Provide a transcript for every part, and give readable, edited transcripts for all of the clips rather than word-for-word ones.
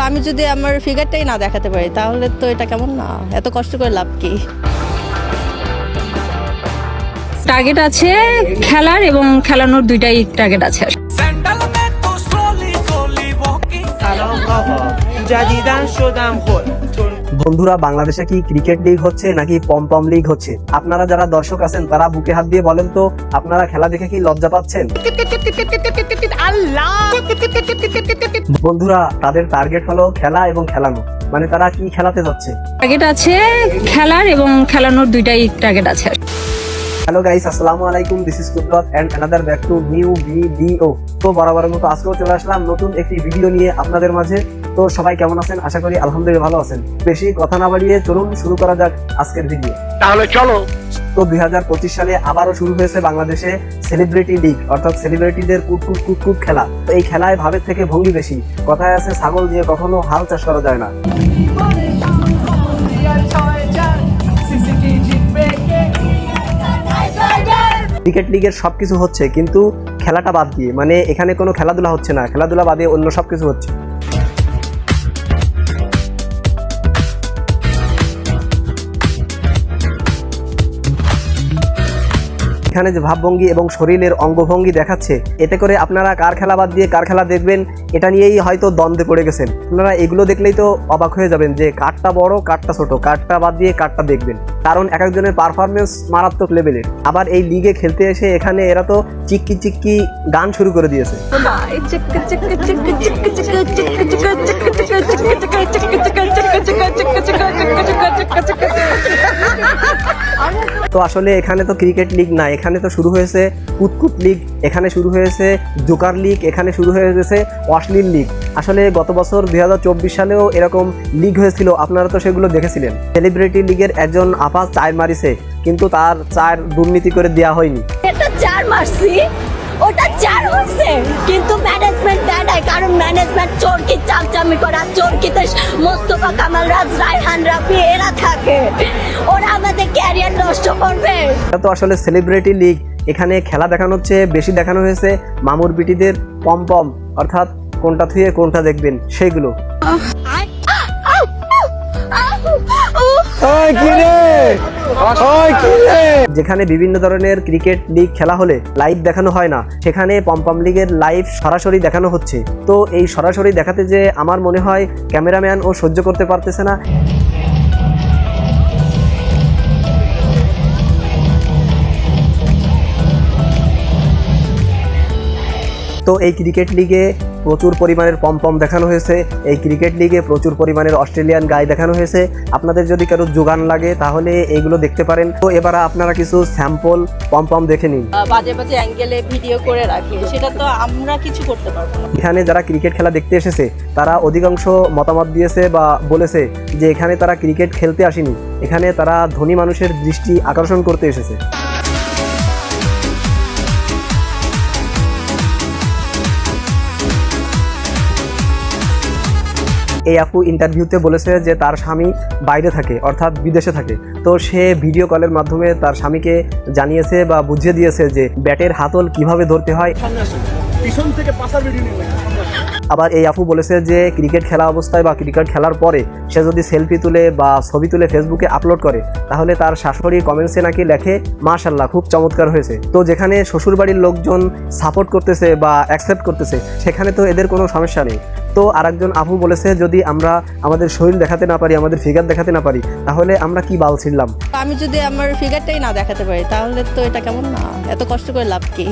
আমি যদি আমার ফিগারটাই না দেখাতে পারি তাহলে তো এটা কেমন না, এত কষ্ট করে লাভ কি? টার্গেট আছে খেলার এবং খেলানোর, দুইটাই টার্গেট আছে। বন্ধুরা, বাংলাদেশে কি ক্রিকেট লিগ হচ্ছে নাকি পম লিগ হচ্ছে? আপনারা যারা দর্শক আছেন তারা বুকে হাত দিয়ে বলেন তো, আপনারা খেলা দেখে কি লজ্জা পাচ্ছেন? বন্ধুরা, তাদের টার্গেট হলো খেলা এবং খেলানো, মানে তারা কি খেলাতে যাচ্ছে? টার্গেট আছে খেলার এবং খেলানোর, দুইটাই টার্গেট আছে। হ্যালো গাইস, আসসালামু আলাইকুম। This is Qudrat and another back to new video. তো বরাবরের মতো আজকেও চলে আসলাম নতুন একটি ভিডিও নিয়ে আপনাদের মাঝে। তো সবাই কেমন আছেন? আশা করি আলহামদুলিল্লাহ ভালো আছেন। বেশি কথা না বাড়িয়ে চলুন শুরু করা যাক আজকের ভিডিও। তাহলে চলো। তো 2025 সালে আবারও শুরু হয়েছে বাংলাদেশে সেলিব্রিটি লিগ, অর্থাৎ সেলিব্রিটিদের কুট খেলা। তো এই খেলায় ভাবের থেকে ভঙ্গি বেশি। কথায় আছে, ছাগল দিয়ে কখনো হাল চাষ করা যায় না। ক্রিকেট লিগের সবকিছু হচ্ছে, কিন্তু খেলাটা বাদ দিয়ে, মানে এখানে কোনো খেলাধুলা হচ্ছে না, খেলাধুলা বাদে অন্য সবকিছু হচ্ছে। এখানে যে ভাবভঙ্গি এবং শরীরের অঙ্গভঙ্গি দেখাচ্ছে, এতে করে আপনারা কার খেলা বাদ দিয়ে কার খেলা দেখবেন এটা নিয়েই হয়তো দ্বন্দ্বে পড়ে গেছেন। আপনারা এগুলো দেখলেই তো অবাক হয়ে যাবেন যে কারটা বড় কারটা ছোট, কারটা বাদ দিয়ে কারটা দেখবেন, কারণ এক একজনের পারফরমেন্স মারাত্মক লেভেলের। আবার এই লিগে খেলতে এসে এখানে এরা তো চিক্কি গান শুরু করে দিয়েছে। তো আসলে এখানে তো ক্রিকেট লিগ না, এখানে তো শুরু হয়েছে কুতকুত লিগ, এখানে শুরু হয়েছে জোকার লিগ, এখানে শুরু হয়ে গেছে অশ্লীল লিগ। আসলে গত বছর 2024 সালেও এরকম লিগ হয়েছিল, আপনারা তো সেগুলো দেখেছিলেন। সেলিব্রিটি লিগের একজন আপা চার মারিছে, কিন্তু তার চার দুর্নীতি করে দেওয়া হয়নি। এটা চার মারছি, ওটা চার হয়েছে, কিন্তু ম্যানেজমেন্ট দেয় নাই, কারণ ম্যানেজমেন্ট চোরকি চামচামি করা, চোরকিতে মোস্তফা কামাল, রায়হান রাফি এরা থাকে, ওরা আমাদের ক্যারিয়ার নষ্ট করবে। এটা তো আসলে সেলিব্রিটি লিগ, এখানে খেলা দেখানোর চেয়ে বেশি দেখানো হয়েছে মামুর বিটিদের পম, অর্থাৎ কোনটা থুয়ে কোনটা দেখবেন সেগুলো। যেখানে বিভিন্ন ধরনের ক্রিকেট লিগ খেলা হলে লাইভ দেখানো হয় না, সেখানে পম লিগের লাইভ সরাসরি দেখানো হচ্ছে। তো এই সরাসরি দেখাতে যে আমার মনে হয় ক্যামেরাম্যান ও সহ্য করতে পারতেছে না। তো এই ক্রিকেট লিগে প্রচুর পরিমাণের পম দেখানো হয়েছে, এই ক্রিকেট লিগে প্রচুর পরিমাণের অস্ট্রেলিয়ান গাই দেখানো হয়েছে। আপনাদের যদি কারো যোগান লাগে তাহলে এইগুলো দেখতে পারেন। তো এবার আপনারা কিছু স্যাম্পল পম দেখে নিন। বাজে অ্যাঙ্গেলে ভিডিও করে রাখে, সেটা তো আমরা কিছু করতে পারবো না। এখানে যারা ক্রিকেট খেলা দেখতে এসেছে তারা অধিকাংশ মতামত দিয়েছে বা বলেছে যে এখানে তারা ক্রিকেট খেলতে আসেনি, এখানে তারা ধনী মানুষের দৃষ্টি আকর্ষণ করতে এসেছে। এই আপু ইন্টারভিউতে বলেছে যে তার স্বামী বাইরে থাকে, অর্থাৎ বিদেশে থাকে। তো সে ভিডিও কলের মাধ্যমে তার স্বামীকে জানিয়েছে বা বুঝিয়ে দিয়েছে যে ব্যাটের হাতল কিভাবে ধরতে হয়। আবার এই আপু বলেছে যে ক্রিকেট খেলা অবস্থায় বা ক্রিকেট খেলার পরে সে যদি সেলফি তুলে বা ছবি তুলে ফেসবুকে আপলোড করে তাহলে তার শাশুড়ি কমেন্টসে নাকি লেখে মাশাআল্লাহ খুব চমৎকার হয়েছে। তো যেখানে শ্বশুরবাড়ির লোকজন সাপোর্ট করতেছে বা অ্যাকসেপ্ট করতেছে সেখানে তো এদের কোনো সমস্যা নেই। তো আরেকজন আপু বলেছে যদি আমরা আমাদের শরীর দেখাতে না পারি, আমাদের ফিগার দেখাতে না পারি তাহলে আমরা কি বাল ছিড়লাম। আমি যদি আমার ফিগারটাই না দেখাতে পারি তাহলে তো এটা কেমন না, এত কষ্ট করে লাভ কি?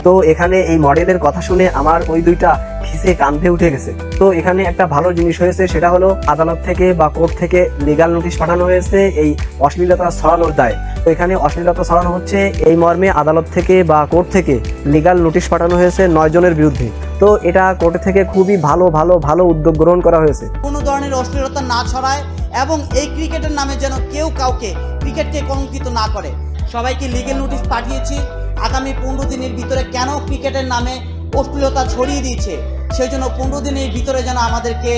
তো এখানে এই মডেলের কথা শুনে আমার ওই দুইটা খিসে কাঁধে উঠে গেছে। তো এখানে একটা ভালো জিনিস হয়েছে, সেটা হলো আদালত থেকে বা কোর্ট থেকে লিগ্যাল নোটিশ পাঠানো হয়েছে এই অশ্লীলতা ছড়ানোর দায়। তো এখানে অশ্লীলতা ছড়ানো হচ্ছে এই মর্মে আদালত থেকে বা কোর্ট থেকে লিগ্যাল নোটিশ পাঠানো হয়েছে 9 জনের বিরুদ্ধে। তো এটা কোর্ট থেকে খুবই ভালো উদ্যোগ গ্রহণ করা হয়েছে। কোনো ধরনের অশ্লীলতা না ছড়ায় এবং এই ক্রিকেটের নামে যেন কেউ কাউকে ক্রিকেটকে কলঙ্কিত না করে। সবাইকে লিগ্যাল নোটিশ পাঠিয়েছি, আগামী 15 দিনের ভিতরে কেন ক্রিকেটের নামে অশ্লীলতা ছড়িয়ে দিয়েছে সেই জন্য 15 দিনের ভিতরে যেন আমাদেরকে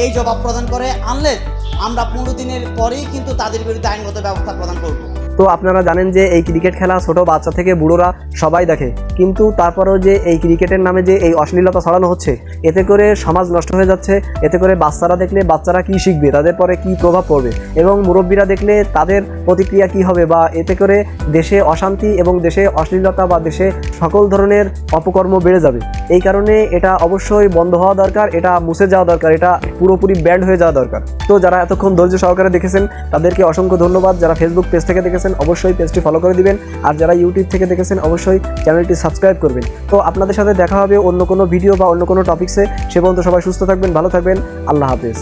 এই জবাব প্রদান করে, আনলেস আমরা 15 দিনের পরেই কিন্তু তাদের বিরুদ্ধে আইনগত ব্যবস্থা প্রদান করব। তো আপনারা জানেন যে এই ক্রিকেট খেলা ছোট বাচ্চা থেকে বুড়োরা সবাই দেখে, কিন্তু তারপরেও যে এই ক্রিকেটের নামে যে এই অশ্লীলতা ছড়ানো হচ্ছে, এতে করে সমাজ নষ্ট হয়ে যাচ্ছে। এতে করে বাচ্চারা দেখলে বাচ্চারা কি শিখবে, তাদের পরে কি প্রভাব পড়বে, এবং মুরব্বীরা দেখলে তাদের প্রতিক্রিয়া কি হবে, বা এতে করে দেশে অশান্তি এবং দেশে অশ্লীলতা বা দেশে সকল ধরনের অপকর্ম বেড়ে যাবে। এই কারণে এটা অবশ্যই বন্ধ হওয়া দরকার, এটা মুছে যাওয়া দরকার, এটা পুরোপুরি ব্যান্ড হয়ে যাওয়া দরকার। তো যারা এতক্ষণ ধৈর্য সহকারে দেখেছেন তাদেরকে অসংখ্য ধন্যবাদ। যারা ফেসবুক পেজ থেকে দেখেছেন অবশ্যই পেজটি ফলো করে দিবেন, আর যারা ইউটিউব থেকে দেখেছেন অবশ্যই চ্যানেলটি সাবস্ক্রাইব করবেন। তো আপনাদের সাথে দেখা হবে অন্য কোনো ভিডিও বা অন্য কোনো টপিকসে। সে পর্যন্ত সবাই সুস্থ থাকবেন, ভালো থাকবেন, আল্লাহ হাফেজ।